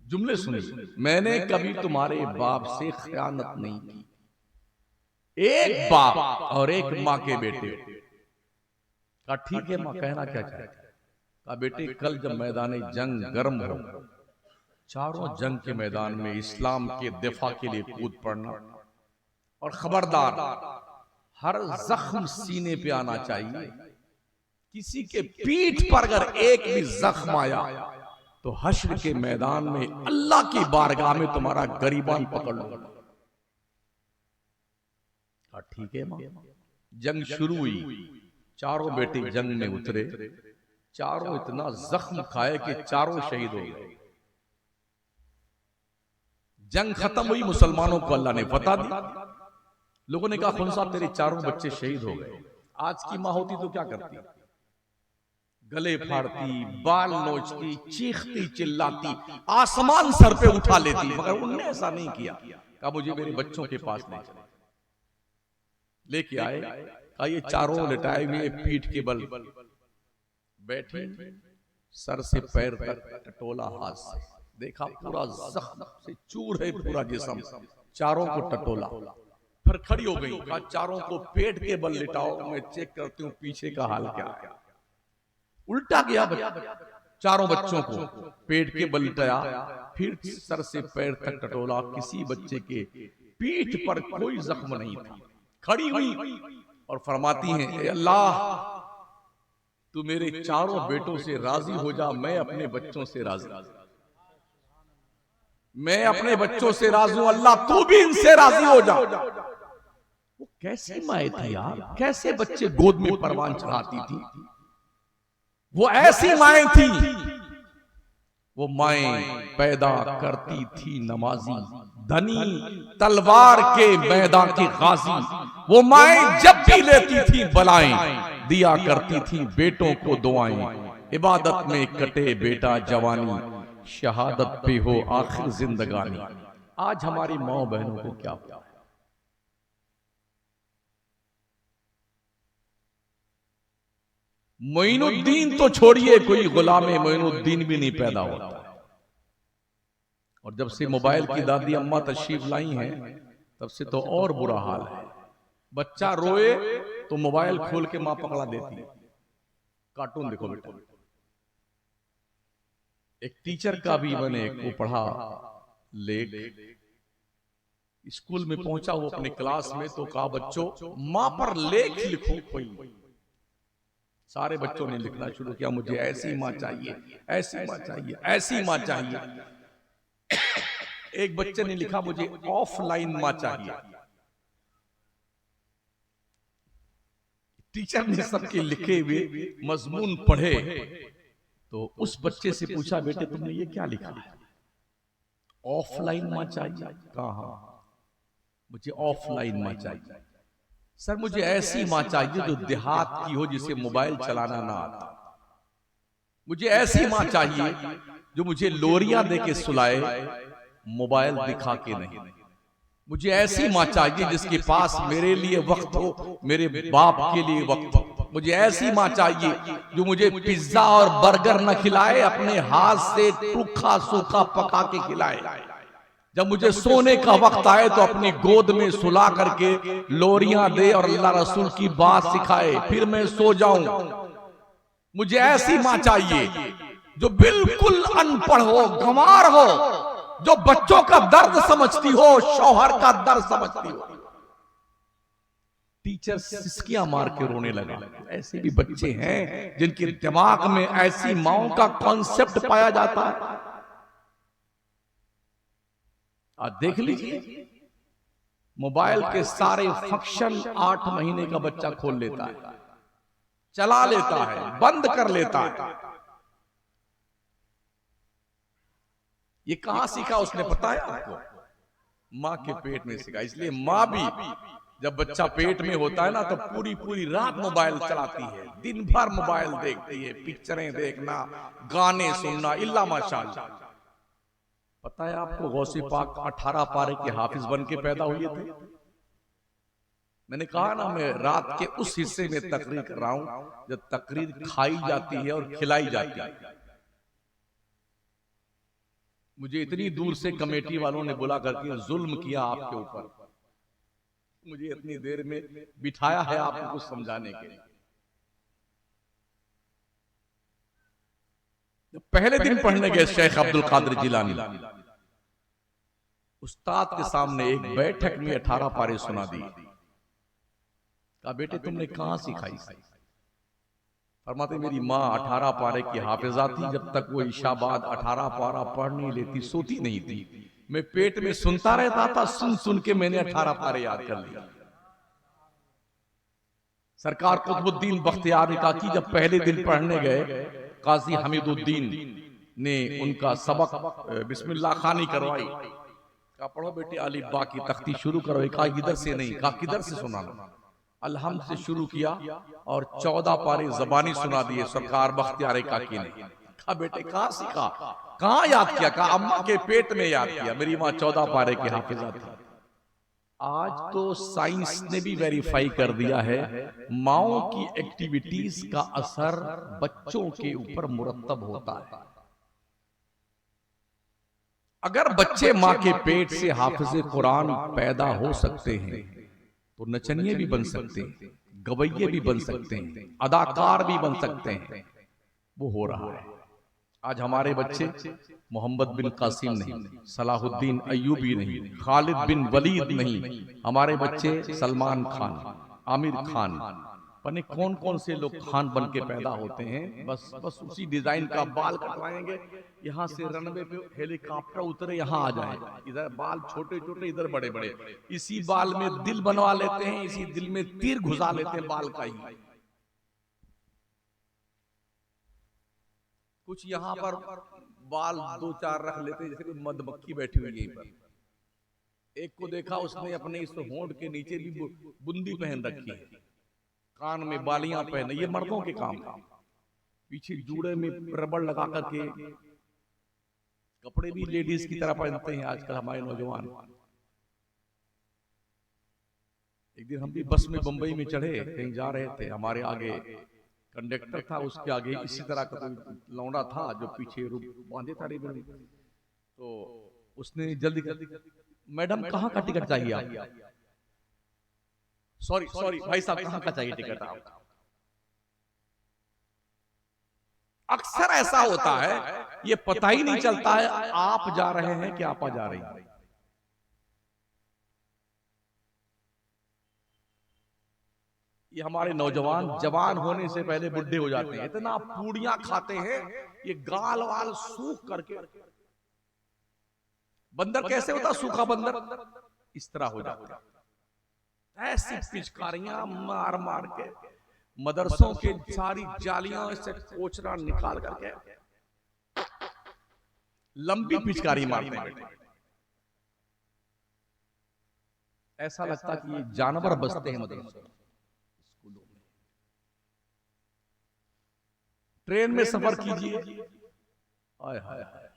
जुमले सुनिए, मैंने कभी तुम्हारे बाप से खयानत नहीं की। एक बाप और एक माँ के बेटे। कहा ठीक है माँ, कहना क्या चाहते? कहा बेटे, कल जब मैदान जंग गर्म हो, चारों जंग के मैदान में इस्लाम के दिफा के लिए कूद पड़ना, और खबरदार हर जख्म सीने पे आना चाहिए। किसी के पीठ पर अगर एक भी जख्म आया तो हश्र के मैदान में अल्लाह की बारगाह में तुम्हारा गरीबान पकड़ लूंगा। ठीक है मां। जंग शुरू हुई, चारों बेटे जंग में उतरे, चारों इतना जख्म खाए कि चारों शहीद हो गए। जंग खत्म हुई, मुसलमानों को अल्लाह ने फतह दी। लोगों ने कहा खुन साहब तेरे चारों बच्चे शहीद हो गए, आज की मां होती तो क्या करती? गले फाड़ती, बाल नोचती, चीखती चिल्लाती, आसमान सर पे उठा लेती, मगर उन्होंने ऐसा नहीं किया। कहा मुझे मेरे बच्चों के पास ले चले। लेके आए, कहा ये चारों लिटाए हुए पीठ के बल बैठे, सर से पैर तक टटोला हाथ से, देखा पूरा जख्म से चूर है पूरा जिस्म, चारों को टटोला, फिर खड़ी हो गई। कहा चारों को पेट के बल लिटाओ, मैं चेक करती हूँ पीछे का हाल क्या है। उल्टा गया, चारों बच्चों को पेट के बल लिटाया, फिर सर से पैर तक टटोला, किसी बच्चे के पीठ पर कोई जख्म नहीं था। खड़ी हुई और फरमाती हैं, अल्लाह तू मेरे चारों बेटों से राजी हो जा, मैं अपने बच्चों से राजी, मैं अपने बच्चों से राजी हूं, अल्लाह तू भी इनसे राजी हो जा। वो कैसी माए थी यार, कैसे बच्चे गोद में परवान चढ़ाती थी। वो ऐसी माए थी, वो माएं पैदा करती थी नमाजी, धनी तलवार के मैदान की गाजी। वो माएं जब भी लेती थी बलाएं, दिया करती थी बेटों को दुआएं। इबादत में कटे बेटा जवानी, शहादत पे हो आखिर जिंदगानी। आज हमारी माँ बहनों को क्या हुआ? मोइनुद्दीन तो छोड़िए, कोई गुलामे मोइनुद्दीन भी नहीं पैदा होता। और जब से मोबाइल की दादी अम्मा तशरीफ लाई हैं, तब से तो और बुरा हाल है। बच्चा रोए तो मोबाइल खोल के मां पकड़ा देती है, कार्टून देखो बेटा। एक टीचर का भी मैंने को पढ़ा लेख, स्कूल में पहुंचा वो अपने क्लास में, तो कहा बच्चों मां पर लेख लिखो कोई। सारे बच्चों ने लिखना शुरू किया, मुझे ऐसी मां चाहिए, ऐसी मां चाहिए, ऐसी मां चाहिए। एक बच्चे ने लिखा मुझे ऑफलाइन मां चाहिए। टीचर ने सबके लिखे हुए मजमून पढ़े तो उस बच्चे से पूछा, बेटे तुमने ये क्या लिखा है? ऑफलाइन मां चाहिए। कहा मुझे ऑफलाइन मां चाहिए। सर मुझे ऐसी मां चाहिए जो देहात की हो, जिसे मोबाइल चलाना ना आता। मुझे ऐसी मां चाहिए जो मुझे लोरियां दे के सुलाए, मोबाइल दिखा के नहीं। मुझे ऐसी मां चाहिए जिसके पास मेरे लिए वक्त हो, मेरे बाप के लिए वक्त हो। मुझे ऐसी मां चाहिए जो मुझे पिज्जा और बर्गर न खिलाए, अपने हाथ से सूखा सूखा पका के खिलाए। जब मुझे सोने का वक्त आए तो अपनी गोद में सुला करके लोरियां दे और अल्लाह रसूल की बात सिखाए, फिर मैं सो जाऊं। मुझे ऐसी मां चाहिए जो बिल्कुल अनपढ़ हो, गंवार हो, जो बच्चों का दर्द समझती हो, शौहर का दर्द समझती हो। टीचर सिसकियां मार के रोने लगा। ऐसे भी बच्चे हैं जिनके दिमाग में ऐसी माओं का कॉन्सेप्ट पाया जाता है। आज देख लीजिए, मोबाइल के सारे फंक्शन 8 महीने का बच्चा खोल लेता है, चला लेता है, बंद कर लेता है। ये कहां सीखा उसने पता है आपको? मां के पेट में सीखा। इसलिए मां भी जब बच्चा पेट में होता है ना, तो पूरी पूरी रात मोबाइल चलाती है, दिन भर मोबाइल देखती है, पिक्चरें देखना, गाने सुनना, इल्ला माशाअल्लाह। पता है आपको गौसे पाक 18 पारे के हाफिज बन के पैदा हुए थे। मैंने कहा ना, मैं रात के उस हिस्से में तकरीर कर रहा हूं जब तकरीर खाई जाती है और खिलाई जाती है। मुझे इतनी दूर से कमेटी वालों ने बुला करके जुल्म किया आपके ऊपर, मुझे इतनी देर में बिठाया है आपको कुछ समझाने के लिए। जब पहले दिन पढ़ने गए शेख अब्दुल कादिर जिलानी, उस्ताद के सामने एक बैठक में 18 पारे सुना दी। कहा बेटे तुमने कहां सिखाई? फरमाते मेरी माँ 18 पारे की हाफिजा थी, जब तक वो ईशा बाद 18 पारा पढ़ नहीं लेती सोती नहीं थी। मैं पेट में सुनता रहता था, सुन सुन के मैंने 18 पारे याद कर लिया। सरकार कुतुबुद्दीन बख्तियार ने कहा कि जब पहले दिन पढ़ने गए, काजी हमीदुद्दीन ने उनका सबक बिस्मिल्लाह खानी करवाई। कहा पढ़ो बेटे अलिफ बा की तख्ती शुरू करो। कहा इधर से नहीं, कहा किधर से सुना लो। अलहम्द से शुरू किया और 14 पारे जबानी सुना दिए सरकार बख्तियार काकी ने। कहा बेटे कहां सीखा, कहां याद किया? कहा अम्मा के पेट में याद किया। मेरी माँ 14 पारे की हाफिजा थी। आज तो साइंस ने भी वेरीफाई कर दिया है, माओ की एक्टिविटीज का असर बच्चों के ऊपर मुरत्तब होता है। अगर बच्चे माँ के पेट से हाफिज़े कुरान पैदा हो सकते हैं तो नचनिए भी बन सकते हैं, गवैये भी बन सकते हैं, अदाकार भी बन सकते हैं। वो हो रहा है। आज हमारे बच्चे मोहम्मद बिन कासिम नहीं, सलाहुद्दीन अय्यूबी नहीं, खालिद बिन वलीद नहीं, हमारे बच्चे सलमान खान, आमिर खान, पने कौन कौन से लोग खान बन के पैदा होते हैं। बस उसी डिजाइन का बाल कटवाएंगे, यहाँ से रनवे पे हेलीकॉप्टर उतरे यहाँ आ जाए, इधर बाल छोटे छोटे इधर बड़े बड़े, इसी बाल में दिल बनवा लेते हैं, इसी दिल में तीर घुसा लेते हैं बाल का ही। कुछ यहाँ पर बाल 2-4 रख लेते हैं जैसे कोई मधुमक्खी बैठी हुई यहीं पर। एक को देखा उसने अपने इस होंठ के नीचे भी बुंदी पहन रखी है, कान में बालियां पहने, ये मर्दों के काम का। पीछे जूड़े में रबड़ लगा करके कपड़े भी लेडीज की तरह पहनते हैं आजकल हमारे नौजवान। एक दिन हम भी बस में बंबई में चढ़े, कहीं जा रहे थे, हमारे आगे कंडक्टर था, उसके आगे इसी तरह का लौंडा था जो पीछे बांधे था रिबन। तो उसने जल्दी मैडम कहाँ का टिकट चाहिए आप? सॉरी भाई साहब कहाँ का चाहिए टिकट आपका? अक्सर ऐसा होता है, ये पता ही नहीं चलता है आप जा रहे हैं कि आपा जा रही है। ये हमारे नौजवान जवान होने से पहले बुढ़े हो जाते हैं, इतना पूड़ियां खाते हैं, ये गाल वाल सूख करके। बंदर कैसे होता? सूखा बंदर इस तरह हो जाता है। ऐसी पिचकारियां मार मार के मदरसों के सारी जालियां से कोचरा निकाल करके लंबी पिचकारी मारते हैं। ऐसा लगता कि ये जानवर बसते हैं मदरसों। ट्रेन में सफर कीजिए, हाय हाय हाय,